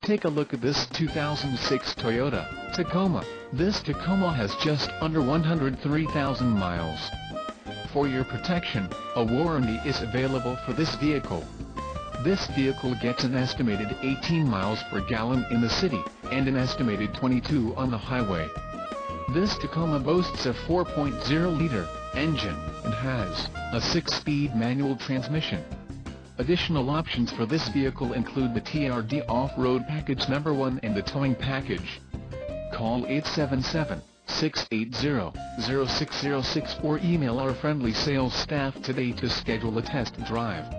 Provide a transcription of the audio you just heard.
take a look at this 2006 Toyota Tacoma. This Tacoma has just under 103,000 miles. For your protection, a warranty is available for this vehicle. This vehicle gets an estimated 18 miles per gallon in the city, and an estimated 22 on the highway. This Tacoma boasts a 4.0-liter engine, and has a 6-speed manual transmission. Additional options for this vehicle include the TRD Off-Road Package No. 1 and the Towing Package. Call 877-680-0606 or email our friendly sales staff today to schedule a test drive.